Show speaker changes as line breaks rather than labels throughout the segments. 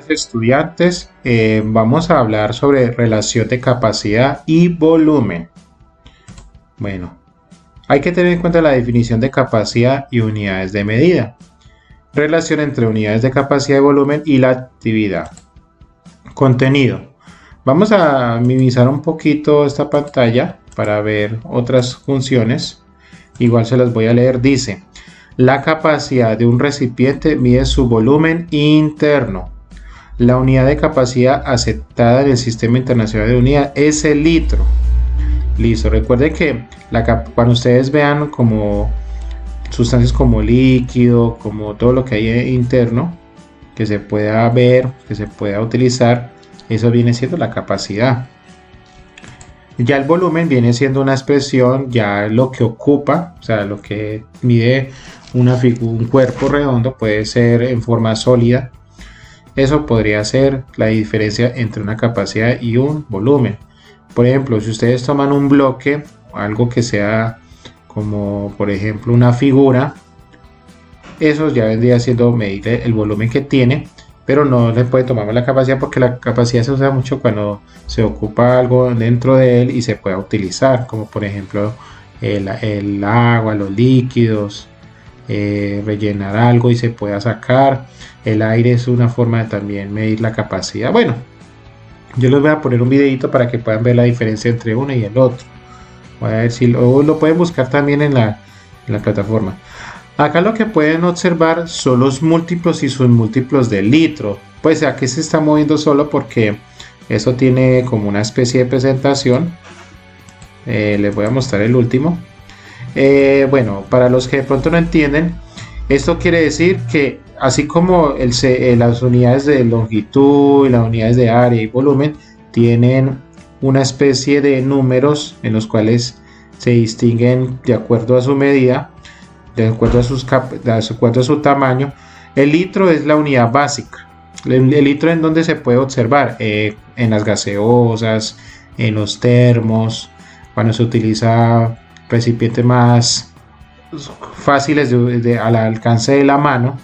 Estudiantes, vamos a hablar sobre relación de capacidad y volumen. Bueno, hay que tener en cuenta la definición de capacidad y unidades de medida. Relación entre unidades de capacidad y volumen y la actividad. Contenido. Vamos a minimizar un poquito esta pantalla para ver otras funciones. Igual se las voy a leer. Dice, la capacidad de un recipiente mide su volumen interno. La unidad de capacidad aceptada en el Sistema Internacional de Unidad es el litro. Listo, recuerden que cuando ustedes vean como sustancias como líquido, como todo lo que hay interno, que se pueda ver, que se pueda utilizar, eso viene siendo la capacidad. Ya el volumen viene siendo una expresión, ya lo que ocupa, o sea, lo que mide un cuerpo redondo, puede ser en forma sólida. Eso podría ser la diferencia entre una capacidad y un volumen. Por ejemplo, si ustedes toman un bloque, algo que sea como por ejemplo una figura, eso ya vendría siendo medir el volumen que tiene, pero no le puede tomar la capacidad porque la capacidad se usa mucho cuando se ocupa algo dentro de él y se pueda utilizar, como por ejemplo el agua, los líquidos, rellenar algo y se pueda sacar. El aire es una forma de también medir la capacidad. Bueno, yo les voy a poner un videito para que puedan ver la diferencia entre uno y el otro. Voy a ver si lo pueden buscar también en la plataforma. Acá lo que pueden observar son los múltiplos y submúltiplos del litro. Pues aquí se está moviendo solo porque eso tiene como una especie de presentación. Les voy a mostrar el último. Bueno, para los que de pronto no entienden, esto quiere decir que así como las unidades de longitud y las unidades de área y volumen tienen una especie de números en los cuales se distinguen de acuerdo a su medida, de acuerdo a su tamaño, el litro es la unidad básica. El litro en donde se puede observar en las gaseosas, en los termos, cuando se utiliza recipientes más fáciles al alcance de la mano.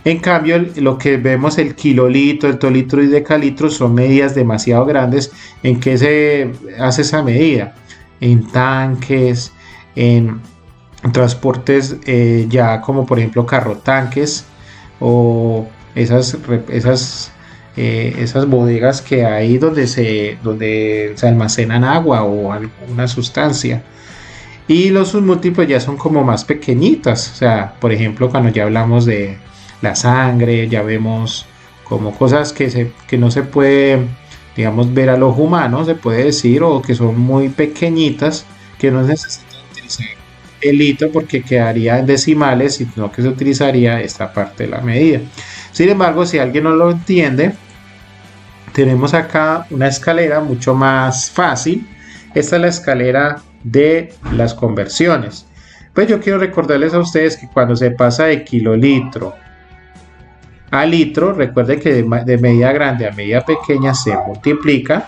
En cambio, lo que vemos, el kilolitro, el tolitro y decalitro, son medidas demasiado grandes. ¿En qué se hace esa medida? En tanques, en transportes ya como por ejemplo carro tanques o esas bodegas que hay donde se almacenan agua o alguna sustancia. Y los submúltiplos ya son como más pequeñitas, o sea, por ejemplo, cuando ya hablamos de la sangre, ya vemos como cosas que no se puede, digamos, ver al ojo humano, se puede decir, o que son muy pequeñitas, que no necesitan utilizar el litro porque quedaría en decimales, sino que se utilizaría esta parte de la medida. Sin embargo, si alguien no lo entiende, tenemos acá una escalera mucho más fácil. Esta es la escalera de las conversiones. Pues yo quiero recordarles a ustedes que cuando se pasa de kilolitro a litro, recuerden que de medida grande a medida pequeña se multiplica,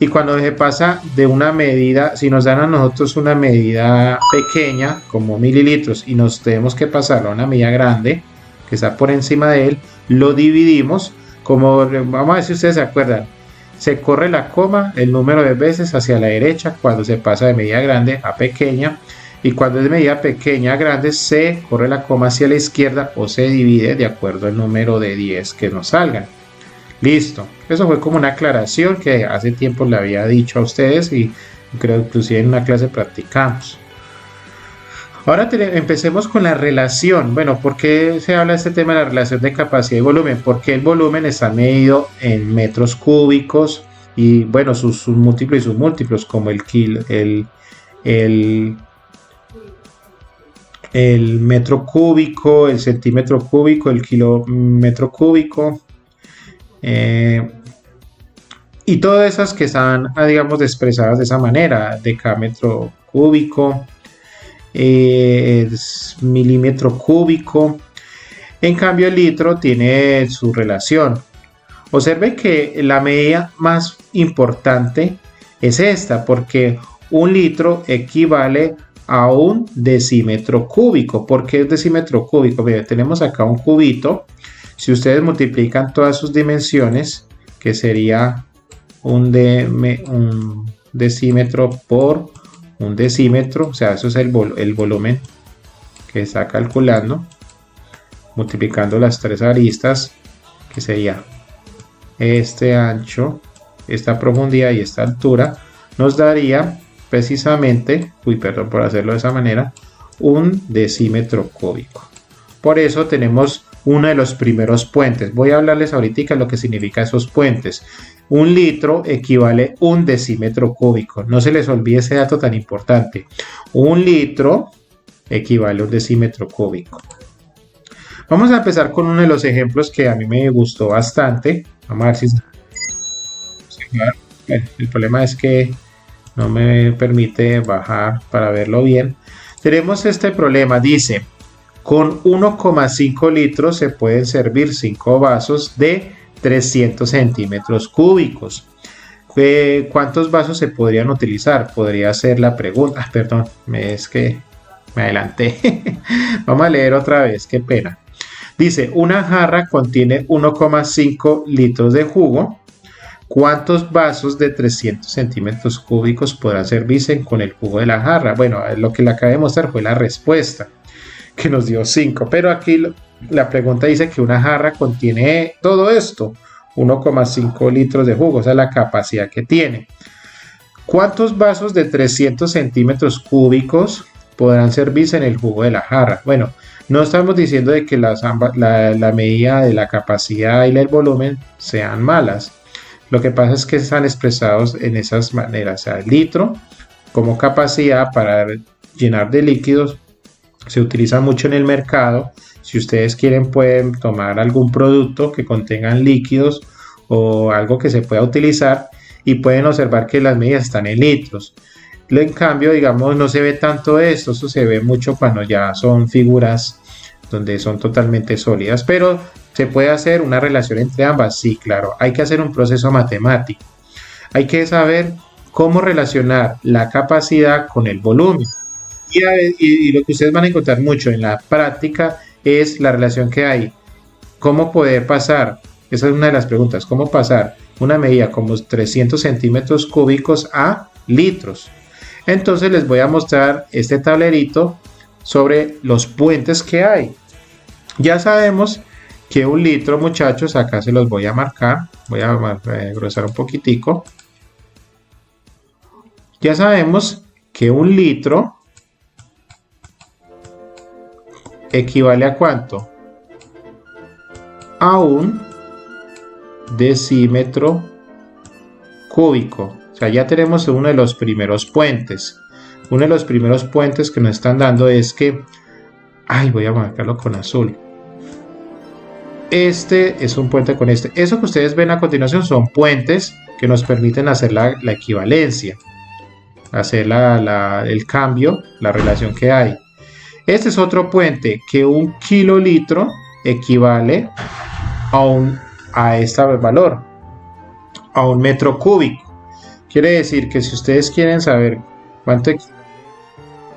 y cuando se pasa de una medida, si nos dan a nosotros una medida pequeña como mililitros y nos tenemos que pasarlo a una medida grande que está por encima de él, lo dividimos como, vamos a ver si ustedes se acuerdan, se corre la coma el número de veces hacia la derecha cuando se pasa de medida grande a pequeña, y cuando es de medida pequeña a grande se corre la coma hacia la izquierda o se divide de acuerdo al número de 10 que nos salgan. Listo, eso fue como una aclaración que hace tiempo le había dicho a ustedes y creo inclusive en una clase practicamos. Ahora empecemos con la relación. Bueno, ¿por qué se habla de este tema de la relación de capacidad y volumen? Porque el volumen está medido en metros cúbicos y bueno, sus múltiplos y submúltiplos como el metro cúbico, el centímetro cúbico, el kilómetro cúbico, y todas esas que están, digamos, expresadas de esa manera, decámetro cúbico, milímetro cúbico. En cambio, el litro tiene su relación. Observen que la medida más importante es esta, porque un litro equivale a un decímetro cúbico. ¿Por qué es decímetro cúbico? Mira, tenemos acá un cubito. Si ustedes multiplican todas sus dimensiones, que sería un decímetro por un decímetro, o sea, eso es el volumen que está calculando, multiplicando las tres aristas, que sería este ancho, esta profundidad y esta altura, nos daría precisamente, perdón por hacerlo de esa manera, un decímetro cúbico. Por eso tenemos uno de los primeros puentes. Voy a hablarles ahorita lo que significa esos puentes. Un litro equivale a un decímetro cúbico. No se les olvide ese dato tan importante. Un litro equivale a un decímetro cúbico. Vamos a empezar con uno de los ejemplos que a mí me gustó bastante. Vamos a ver si... El problema es que no me permite bajar para verlo bien. Tenemos este problema, dice, con 1,5 litros se pueden servir 5 vasos de 300 centímetros cúbicos. ¿Cuántos vasos se podrían utilizar? Podría ser la pregunta. Perdón, es que me adelanté. Vamos a leer otra vez, qué pena. Dice, una jarra contiene 1,5 litros de jugo. ¿Cuántos vasos de 300 centímetros cúbicos podrán servirse con el jugo de la jarra? Bueno, lo que le acabé de mostrar fue la respuesta, que nos dio 5. Pero aquí la pregunta dice que una jarra contiene todo esto, 1,5 litros de jugo, o sea, la capacidad que tiene. ¿Cuántos vasos de 300 centímetros cúbicos podrán servirse en el jugo de la jarra? Bueno, no estamos diciendo de que la medida de la capacidad y el volumen sean malas. Lo que pasa es que están expresados en esas maneras. O sea, el litro como capacidad para llenar de líquidos se utiliza mucho en el mercado. Si ustedes quieren, pueden tomar algún producto que contengan líquidos o algo que se pueda utilizar y pueden observar que las medidas están en litros. En cambio, digamos, no se ve tanto esto. Eso se ve mucho cuando ya son figuras donde son totalmente sólidas, pero ¿se puede hacer una relación entre ambas? Sí, claro. Hay que hacer un proceso matemático. Hay que saber cómo relacionar la capacidad con el volumen. Y lo que ustedes van a encontrar mucho en la práctica es la relación que hay. ¿Cómo poder pasar? Esa es una de las preguntas. ¿Cómo pasar una medida como 300 centímetros cúbicos a litros? Entonces les voy a mostrar este tablerito sobre los puentes que hay. Ya sabemos que un litro, muchachos, acá se los voy a marcar, voy a engrosar un poquitico. Ya sabemos que un litro equivale a ¿cuánto? A un decímetro cúbico. O sea, ya tenemos uno de los primeros puentes. Uno de los primeros puentes que nos están dando es que, voy a marcarlo con azul. Este es un puente con este. Eso que ustedes ven a continuación son puentes que nos permiten hacer la equivalencia, hacer el cambio, la relación que hay. Este es otro puente que un kilolitro equivale a este valor, a un metro cúbico. Quiere decir que si ustedes quieren saber cuánto equivale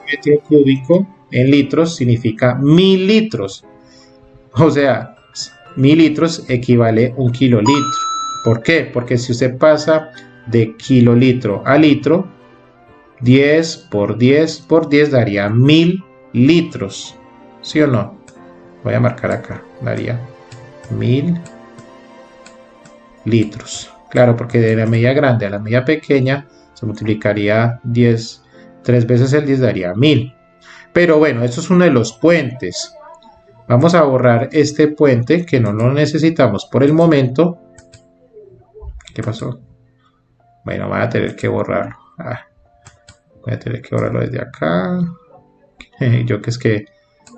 un metro cúbico en litros, significa 1000 litros. O sea, 1000 litros equivale a un kilolitro. ¿Por qué? Porque si usted pasa de kilolitro a litro, 10 por 10 por 10 daría 1000 litros. ¿Sí o no? Voy a marcar acá. Daría 1000 litros. Claro, porque de la medida grande a la medida pequeña se multiplicaría 10. 3 veces el 10 daría 1000. Pero bueno, esto es uno de los puentes. Vamos a borrar este puente que no lo necesitamos por el momento. ¿Qué pasó? Bueno, voy a tener que borrarlo. Voy a tener que borrarlo desde acá. Yo que es que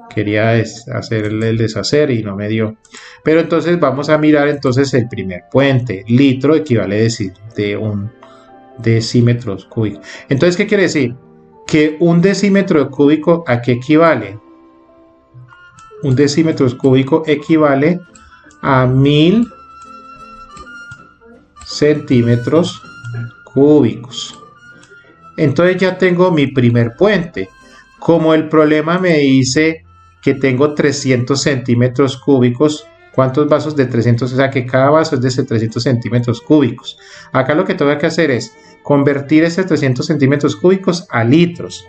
quería hacer el deshacer y no me dio. Pero entonces vamos a mirar entonces el primer puente. Litro equivale a decir de un decímetro cúbico. Entonces, ¿qué quiere decir? Que un decímetro cúbico, ¿a qué equivale? Un decímetro cúbico equivale a 1000 centímetros cúbicos. Entonces ya tengo mi primer puente. Como el problema me dice que tengo 300 centímetros cúbicos, cuántos vasos de 300, o sea que cada vaso es de 300 centímetros cúbicos. Acá lo que tengo que hacer es convertir ese 300 centímetros cúbicos a litros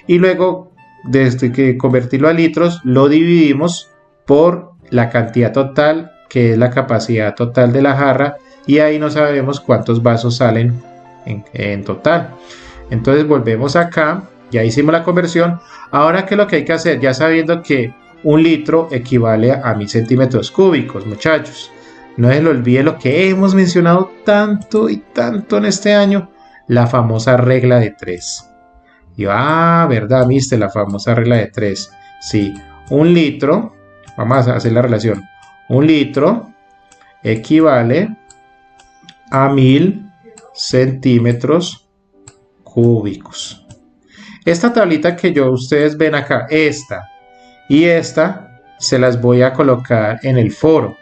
y luego desde que convertirlo a litros lo dividimos por la cantidad total, que es la capacidad total de la jarra, y ahí no sabemos cuántos vasos salen en total. Entonces volvemos acá, ya hicimos la conversión. Ahora, ¿qué es lo que hay que hacer? Ya sabiendo que un litro equivale a 1000 centímetros cúbicos, muchachos, no se lo olvide lo que hemos mencionado tanto y tanto en este año, la famosa regla de 3. Y ¿verdad? ¿Viste la famosa regla de 3? Sí, un litro, vamos a hacer la relación, un litro equivale a 1000 centímetros cúbicos. Esta tablita que ustedes ven acá, esta y esta, se las voy a colocar en el foro.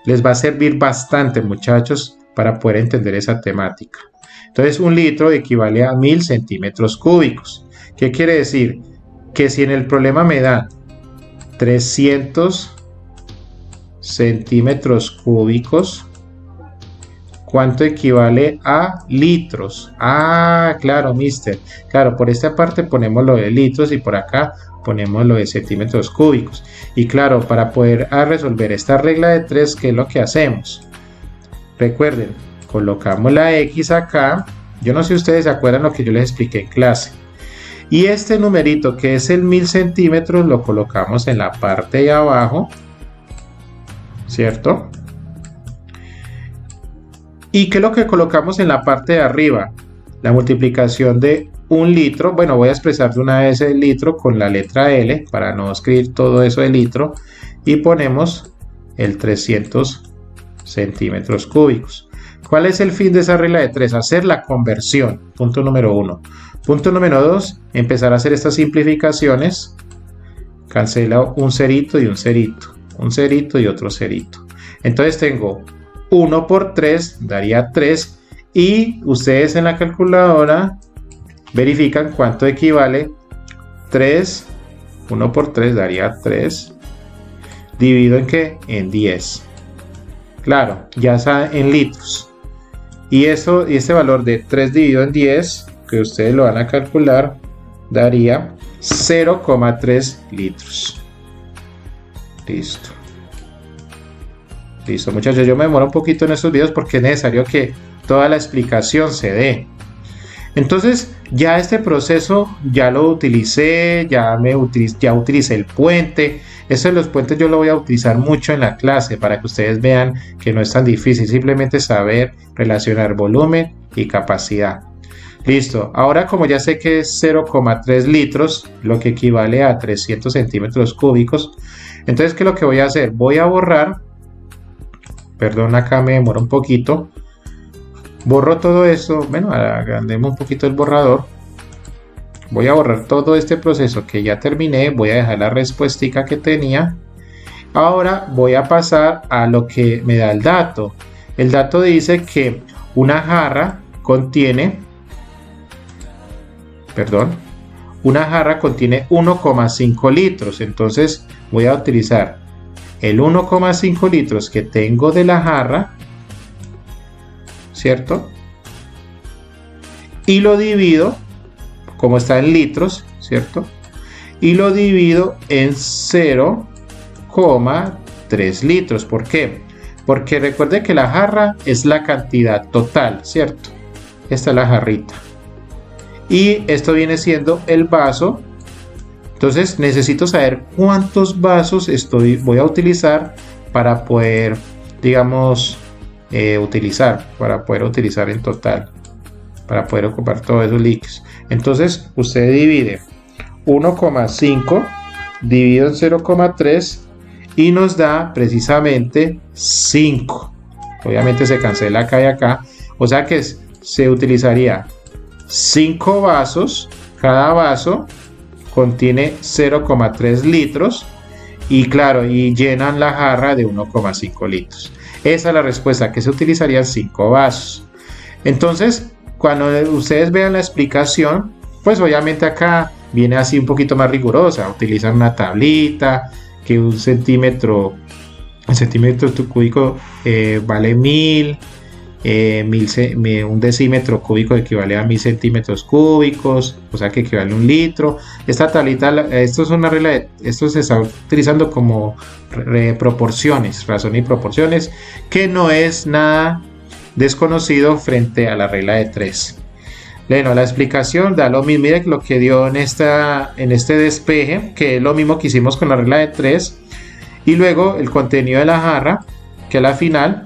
Les va a servir bastante, muchachos, para poder entender esa temática. Entonces, un litro equivale a 1000 centímetros cúbicos. ¿Qué quiere decir? Que si en el problema me dan 300 centímetros cúbicos, ¿cuánto equivale a litros? Claro, mister. Claro, por esta parte ponemos lo de litros y por acá ponemos lo de centímetros cúbicos. Y claro, para poder resolver esta regla de 3, ¿qué es lo que hacemos? Recuerden, colocamos la X acá. Yo no sé si ustedes se acuerdan lo que yo les expliqué en clase. Y este numerito que es el 1000 centímetros lo colocamos en la parte de abajo, ¿cierto? ¿Y qué es lo que colocamos en la parte de arriba? La multiplicación de un litro. Bueno, voy a expresar de una vez el litro con la letra L para no escribir todo eso de litro. Y ponemos el 300 centímetros cúbicos. ¿Cuál es el fin de esa regla de 3? Hacer la conversión. Punto número 1. Punto número 2. Empezar a hacer estas simplificaciones. Cancela un cerito y un cerito. Un cerito y otro cerito. Entonces tengo 1 por 3 daría 3 y ustedes en la calculadora verifican cuánto equivale 3, 1 por 3 daría 3, dividido en ¿qué? En 10. Claro, ya está en litros. Y este valor de 3 dividido en 10, que ustedes lo van a calcular, daría 0,3 litros. Listo. Listo, muchachos, yo me demoro un poquito en estos videos porque es necesario que toda la explicación se dé. Entonces, ya este proceso ya lo utilicé, ya utilicé el puente. Eso de los puentes yo lo voy a utilizar mucho en la clase para que ustedes vean que no es tan difícil, simplemente saber relacionar volumen y capacidad. Listo, ahora como ya sé que es 0,3 litros, lo que equivale a 300 centímetros cúbicos, entonces, ¿qué es lo que voy a hacer? Voy a borrar. Perdón, acá me demoro un poquito. Borro todo esto. Bueno, agrandemos un poquito el borrador. Voy a borrar todo este proceso que ya terminé. Voy a dejar la respuestica que tenía. Ahora voy a pasar a lo que me da el dato. El dato dice que una jarra contiene 1,5 litros. Entonces voy a utilizar el 1,5 litros que tengo de la jarra, ¿cierto? Y lo divido, como está en litros, ¿cierto? Y lo divido en 0,3 litros. ¿Por qué? Porque recuerde que la jarra es la cantidad total, ¿cierto? Esta es la jarrita. Y esto viene siendo el vaso. Entonces necesito saber cuántos vasos voy a utilizar para poder, digamos, para poder utilizar en total, para poder ocupar todos esos líquidos. Entonces usted divide 1,5 dividido en 0,3 y nos da precisamente 5. Obviamente se cancela acá y acá, o sea que se utilizaría 5 vasos. Cada vaso contiene 0,3 litros y claro, y llenan la jarra de 1,5 litros. Esa es la respuesta, que se utilizarían 5 vasos. Entonces, cuando ustedes vean la explicación, pues obviamente acá viene así un poquito más rigurosa. Utilizan una tablita, que 1 centímetro El centímetro cúbico vale 1000. Un decímetro cúbico equivale a 1000 centímetros cúbicos, o sea que equivale a un litro. Esta tablita, esto es una regla, esto se está utilizando como proporciones, razón y proporciones, que no es nada desconocido frente a la regla de 3. Bueno, la explicación da lo mismo, mire lo que dio en este despeje, que es lo mismo que hicimos con la regla de 3, y luego el contenido de la jarra, que a la final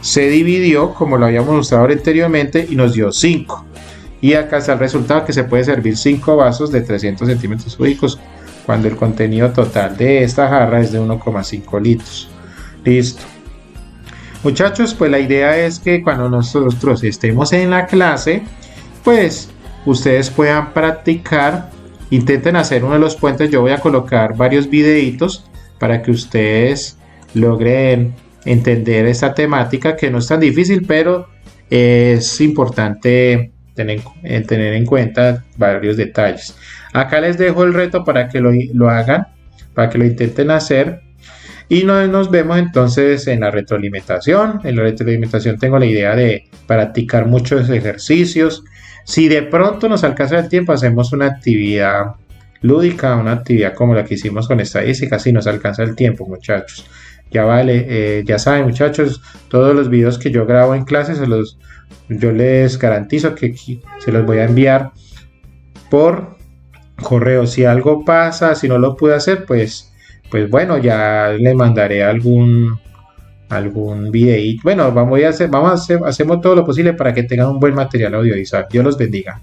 se dividió como lo habíamos mostrado anteriormente y nos dio 5. Y acá está el resultado, que se puede servir 5 vasos de 300 centímetros cúbicos cuando el contenido total de esta jarra es de 1,5 litros. Listo. Muchachos, pues la idea es que cuando nosotros estemos en la clase, pues ustedes puedan practicar, intenten hacer uno de los puentes. Yo voy a colocar varios videitos para que ustedes logren entender esta temática, que no es tan difícil, pero es importante tener en cuenta varios detalles. Acá les dejo el reto para que lo hagan, para que lo intenten hacer, y nos vemos entonces en la retroalimentación. En la retroalimentación tengo la idea de practicar muchos ejercicios. Si de pronto nos alcanza el tiempo, hacemos una actividad lúdica, una actividad como la que hicimos con estadística, si nos alcanza el tiempo, muchachos. Ya vale, ya saben, muchachos, todos los videos que yo grabo en clases yo les garantizo que se los voy a enviar por correo. Si algo pasa, si no lo pude hacer, pues bueno, ya le mandaré algún videíto. Bueno, hacemos todo lo posible para que tengan un buen material audiovisual. Dios los bendiga.